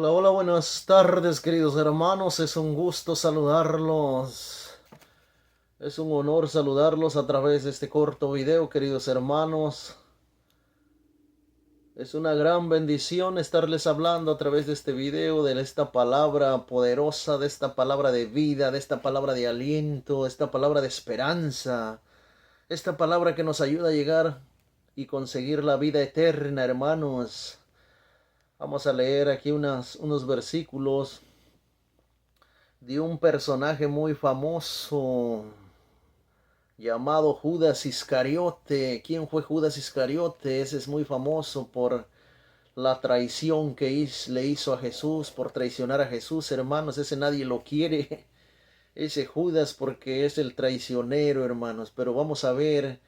Hola, hola, buenas tardes, queridos hermanos. Es un gusto saludarlos. Es un honor saludarlos a través de este corto video, queridos hermanos. Es una gran bendición estarles hablando a través de este video, de esta palabra poderosa, de esta palabra de vida, de esta palabra de aliento, de esta palabra de esperanza, esta palabra que nos ayuda a llegar y conseguir la vida eterna, hermanos. Vamos a leer aquí unos versículos de un personaje muy famoso llamado Judas Iscariote. ¿Quién fue Judas Iscariote? Ese es muy famoso por la traición que le hizo a Jesús, por traicionar a Jesús, hermanos. Ese nadie lo quiere, ese Judas, porque es el traicionero, hermanos. Pero vamos a ver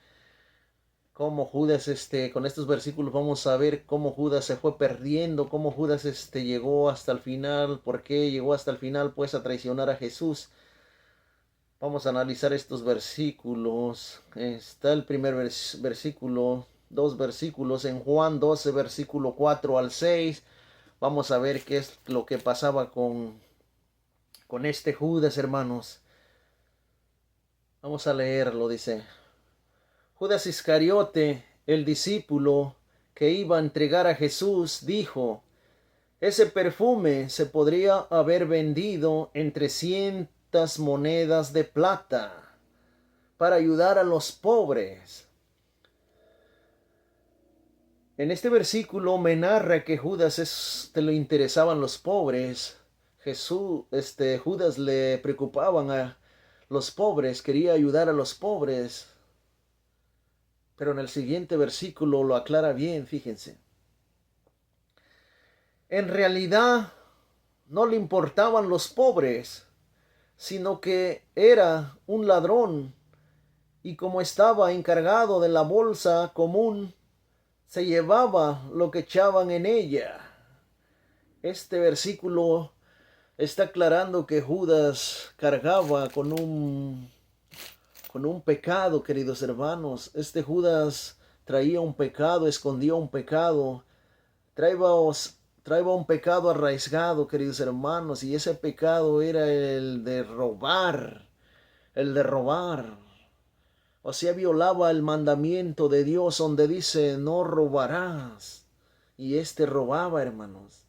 cómo Judas, con estos versículos vamos a ver cómo Judas se fue perdiendo, cómo Judas, llegó hasta el final, por qué llegó hasta el final, pues, a traicionar a Jesús. Vamos a analizar estos versículos. Está el primer versículo, dos versículos en Juan 12, versículo 4 al 6. Vamos a ver qué es lo que pasaba con este Judas, hermanos. Vamos a leerlo, dice. Judas Iscariote, el discípulo que iba a entregar a Jesús, dijo: ese perfume se podría haber vendido en 300 monedas de plata para ayudar a los pobres. En este versículo me narra que Judas le interesaban los pobres. Judas le preocupaban a los pobres, quería ayudar a los pobres. Pero en el siguiente versículo lo aclara bien, fíjense. En realidad no le importaban los pobres, sino que era un ladrón, y como estaba encargado de la bolsa común, se llevaba lo que echaban en ella. Este versículo está aclarando que Judas cargaba con un pecado, queridos hermanos. Este Judas traía un pecado, escondía un pecado, traía un pecado arraigado, queridos hermanos, y ese pecado era el de robar, el de robar. O sea, violaba el mandamiento de Dios donde dice no robarás. Y robaba, hermanos.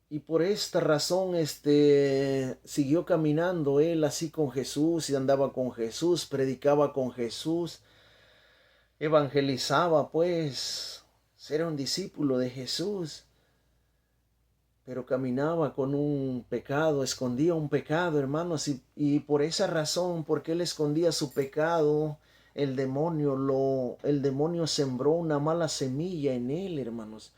Y por esta razón, siguió caminando él así con Jesús y andaba con Jesús, predicaba con Jesús, evangelizaba, pues, era un discípulo de Jesús, pero caminaba con un pecado, escondía un pecado, hermanos, y por esa razón, porque él escondía su pecado, el demonio sembró una mala semilla en él, hermanos.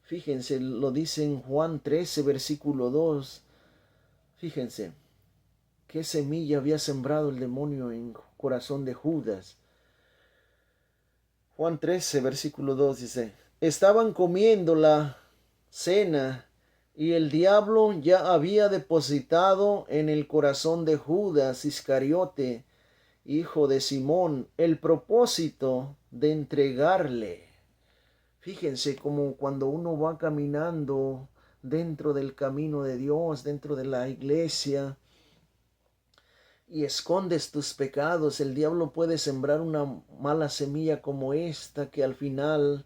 Fíjense, lo dice en Juan 13, versículo 2. Fíjense, qué semilla había sembrado el demonio en el corazón de Judas. Juan 13, versículo 2 dice: estaban comiendo la cena y el diablo ya había depositado en el corazón de Judas Iscariote, hijo de Simón, el propósito de entregarle. Fíjense como cuando uno va caminando dentro del camino de Dios, dentro de la iglesia, y escondes tus pecados, el diablo puede sembrar una mala semilla como esta, que al final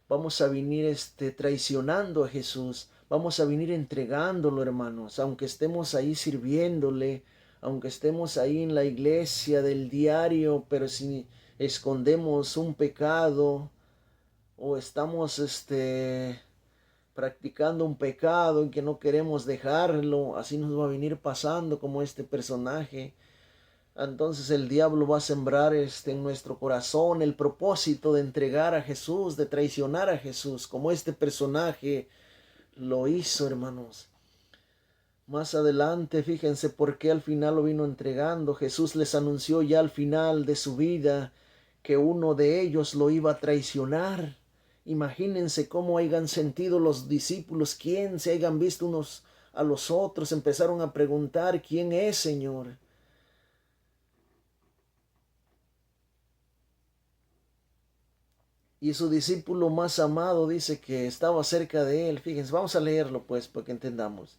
vamos a venir traicionando a Jesús, vamos a venir entregándolo, hermanos, aunque estemos ahí sirviéndole, aunque estemos ahí en la iglesia del diario, pero si escondemos un pecado o estamos practicando un pecado y que no queremos dejarlo, así nos va a venir pasando como este personaje. Entonces el diablo va a sembrar en nuestro corazón el propósito de entregar a Jesús, de traicionar a Jesús, como este personaje lo hizo, hermanos. Más adelante, fíjense por qué al final lo vino entregando. Jesús les anunció ya al final de su vida que uno de ellos lo iba a traicionar. Imagínense cómo hayan sentido los discípulos, quién se hayan visto unos a los otros, empezaron a preguntar: ¿quién es, Señor? y su discípulo más amado dice que estaba cerca de él. Fíjense, vamos a leerlo pues para que entendamos.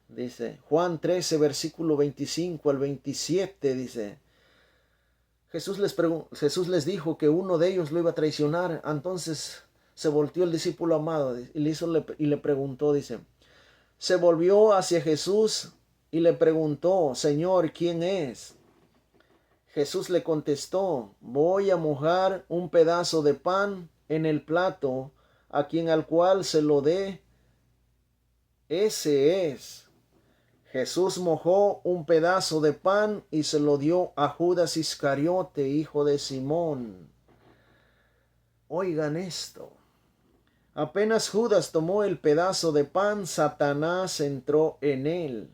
Dice Juan 13, versículo 25 al 27, dice, Jesús les dijo que uno de ellos lo iba a traicionar. Entonces se volteó el discípulo amado y le preguntó, dice, se volvió hacia Jesús y le preguntó, Señor, ¿quién es? Jesús le contestó, voy a mojar un pedazo de pan en el plato, a quien al cual se lo dé, ese es. Jesús mojó un pedazo de pan y se lo dio a Judas Iscariote, hijo de Simón. Oigan esto. Apenas Judas tomó el pedazo de pan, Satanás entró en él.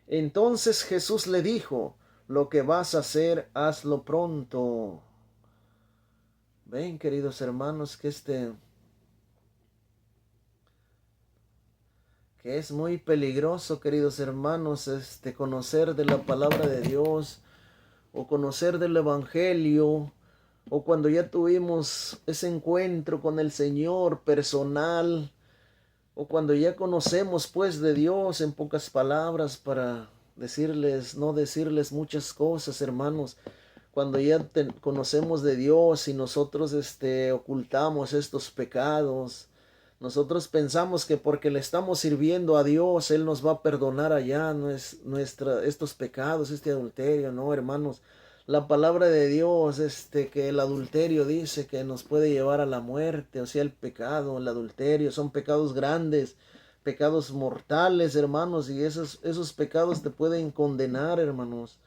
Entonces Jesús le dijo, lo que vas a hacer, hazlo pronto. Ven, queridos hermanos, que es muy peligroso, queridos hermanos, conocer de la palabra de Dios o conocer del Evangelio, o cuando ya tuvimos ese encuentro con el Señor personal, o cuando ya conocemos pues de Dios, en pocas palabras, para no decirles muchas cosas, hermanos. Cuando ya conocemos de Dios y nosotros ocultamos estos pecados, nosotros pensamos que porque le estamos sirviendo a Dios, Él nos va a perdonar allá estos pecados, este adulterio. No, hermanos, la palabra de Dios, que el adulterio dice que nos puede llevar a la muerte. O sea, el pecado, el adulterio, son pecados grandes, pecados mortales, hermanos, y esos pecados te pueden condenar, hermanos.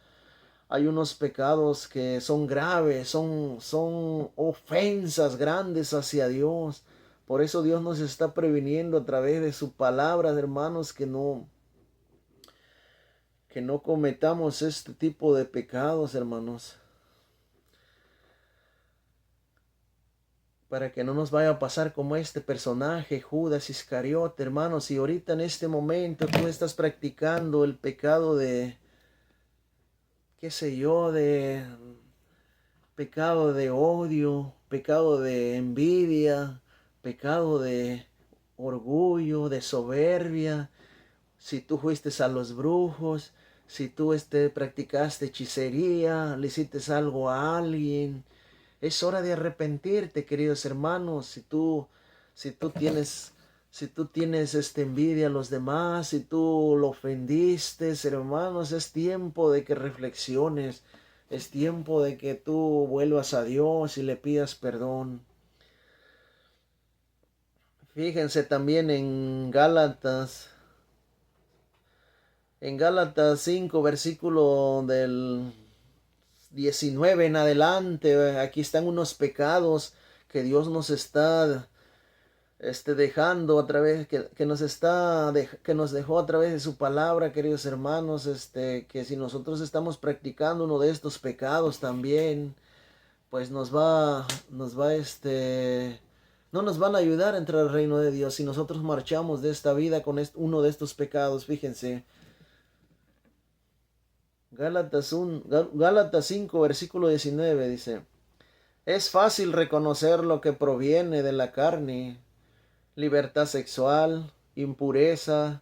Hay unos pecados que son graves, son ofensas grandes hacia Dios. Por eso Dios nos está previniendo a través de su palabra, hermanos, que no cometamos este tipo de pecados, hermanos. Para que no nos vaya a pasar como este personaje, Judas Iscariote, hermanos. Y ahorita en este momento tú estás practicando el pecado de, qué sé yo, de pecado de odio, pecado de envidia, pecado de orgullo, de soberbia. Si tú fuiste a los brujos, si tú practicaste hechicería, le hiciste algo a alguien, es hora de arrepentirte, queridos hermanos. Si tú tienes envidia a los demás, si tú lo ofendiste, hermanos, es tiempo de que reflexiones. Es tiempo de que tú vuelvas a Dios y le pidas perdón. Fíjense también en Gálatas 5, versículo del 19 en adelante. Aquí están unos pecados que Dios nos está dejando a través, que nos dejó a través de su palabra, queridos hermanos, que si nosotros estamos practicando uno de estos pecados también, pues no nos van a ayudar a entrar al reino de Dios si nosotros marchamos de esta vida con uno de estos pecados. Fíjense, Gálatas 5, versículo 19 dice, es fácil reconocer lo que proviene de la carne: libertad sexual, impureza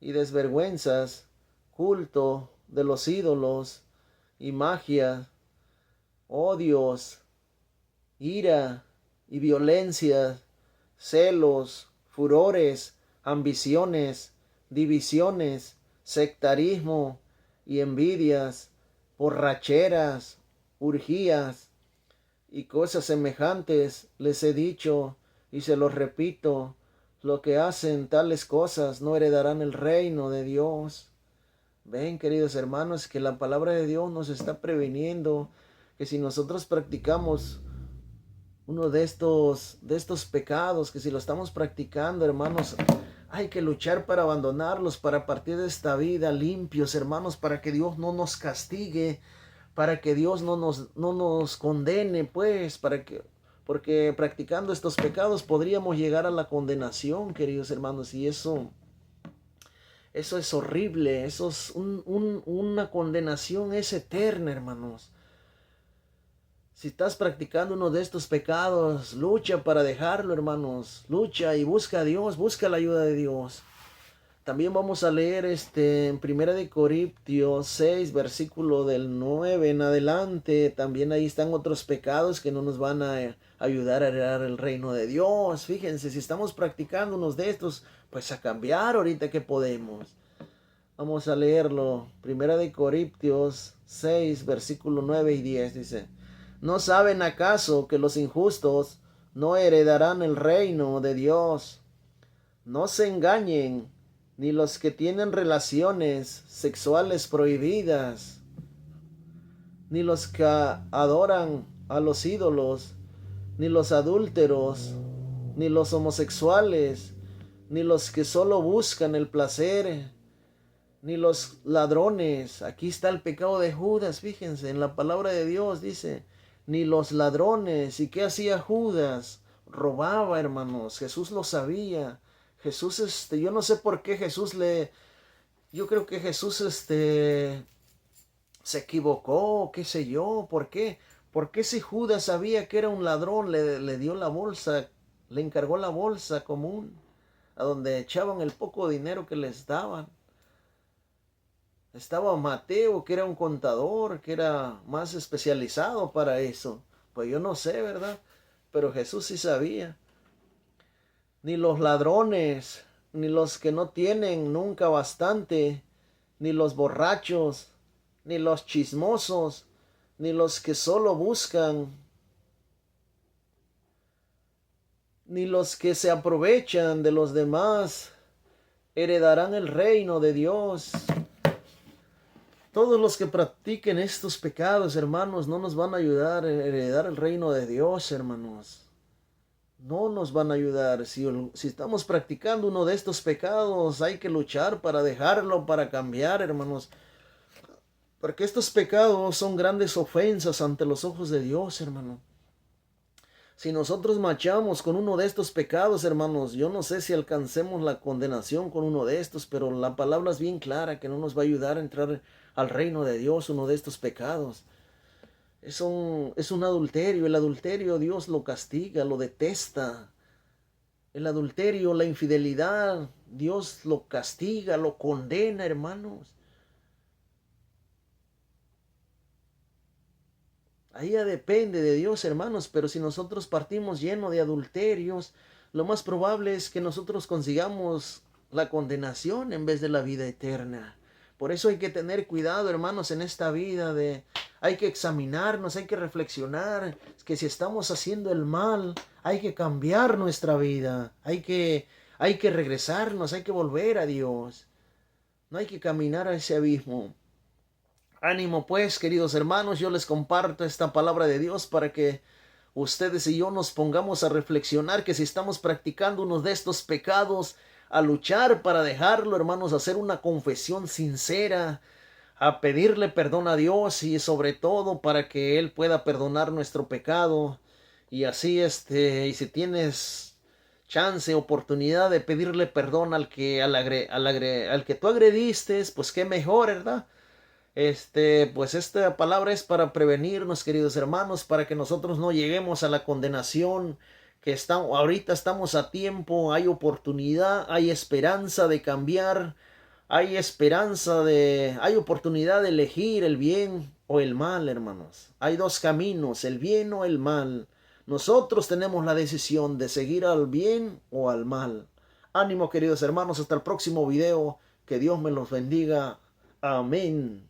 y desvergüenzas, culto de los ídolos y magia, odios, ira y violencia, celos, furores, ambiciones, divisiones, sectarismo y envidias, borracheras, urgías y cosas semejantes. Les he dicho y se los repito, lo que hacen tales cosas no heredarán el reino de Dios. Ven, queridos hermanos, que la palabra de Dios nos está previniendo que si nosotros practicamos uno de estos pecados, que si lo estamos practicando, hermanos, hay que luchar para abandonarlos, para partir de esta vida limpios, hermanos, para que Dios no nos castigue, para que Dios no nos condene, pues, porque practicando estos pecados podríamos llegar a la condenación, queridos hermanos, y eso es horrible. Eso es una condenación, es eterna, hermanos. Si estás practicando uno de estos pecados, lucha para dejarlo, hermanos. Lucha y busca a Dios, busca la ayuda de Dios. También vamos a leer en Primera de Corintios 6, versículo del 9 en adelante. También ahí están otros pecados que no nos van a ayudar a heredar el reino de Dios. Fíjense, si estamos practicando unos de estos, pues a cambiar ahorita que podemos. Vamos a leerlo. Primera de Corintios 6, versículo 9 y 10 dice: ¿No saben acaso que los injustos no heredarán el reino de Dios? No se engañen, ni los que tienen relaciones sexuales prohibidas, ni los que adoran a los ídolos, ni los adúlteros, ni los homosexuales, ni los que solo buscan el placer, ni los ladrones. Aquí está el pecado de Judas, fíjense, en la palabra de Dios dice, ni los ladrones. ¿Y qué hacía Judas? Robaba, hermanos. Jesús lo sabía. Jesús, yo no sé por qué yo creo que Jesús, se equivocó, qué sé yo, ¿por qué? Porque si Judas sabía que era un ladrón, le dio la bolsa, le encargó la bolsa común, a donde echaban el poco dinero que les daban. Estaba Mateo, que era un contador, que era más especializado para eso. Pues yo no sé, ¿verdad? Pero Jesús sí sabía. Ni los ladrones, ni los que no tienen nunca bastante, ni los borrachos, ni los chismosos, ni los que solo buscan, ni los que se aprovechan de los demás, heredarán el reino de Dios. Todos los que practiquen estos pecados, hermanos, no nos van a ayudar a heredar el reino de Dios, hermanos. No nos van a ayudar. Si estamos practicando uno de estos pecados, hay que luchar para dejarlo, para cambiar, hermanos. Porque estos pecados son grandes ofensas ante los ojos de Dios, hermano. Si nosotros marchamos con uno de estos pecados, hermanos, yo no sé si alcancemos la condenación con uno de estos, pero la palabra es bien clara que no nos va a ayudar a entrar al reino de Dios uno de estos pecados. Es un adulterio. El adulterio Dios lo castiga, lo detesta. El adulterio, la infidelidad, Dios lo castiga, lo condena, hermanos. Ahí ya depende de Dios, hermanos, pero si nosotros partimos lleno de adulterios, lo más probable es que nosotros consigamos la condenación en vez de la vida eterna. Por eso hay que tener cuidado, hermanos, en esta vida hay que examinarnos, hay que reflexionar, que si estamos haciendo el mal, hay que cambiar nuestra vida, hay que regresarnos, hay que volver a Dios. No hay que caminar a ese abismo. Ánimo pues, queridos hermanos, yo les comparto esta palabra de Dios para que ustedes y yo nos pongamos a reflexionar que si estamos practicando uno de estos pecados, a luchar para dejarlo, hermanos, a hacer una confesión sincera, a pedirle perdón a Dios y sobre todo para que Él pueda perdonar nuestro pecado. Y así, y si tienes chance, oportunidad de pedirle perdón al que tú agrediste, pues qué mejor, ¿verdad? Pues esta palabra es para prevenirnos, queridos hermanos, para que nosotros no lleguemos a la condenación, ahorita estamos a tiempo, hay oportunidad, hay esperanza de cambiar, hay oportunidad de elegir el bien o el mal, hermanos. Hay dos caminos, el bien o el mal. Nosotros tenemos la decisión de seguir al bien o al mal. Ánimo, queridos hermanos, hasta el próximo video. Que Dios me los bendiga. Amén.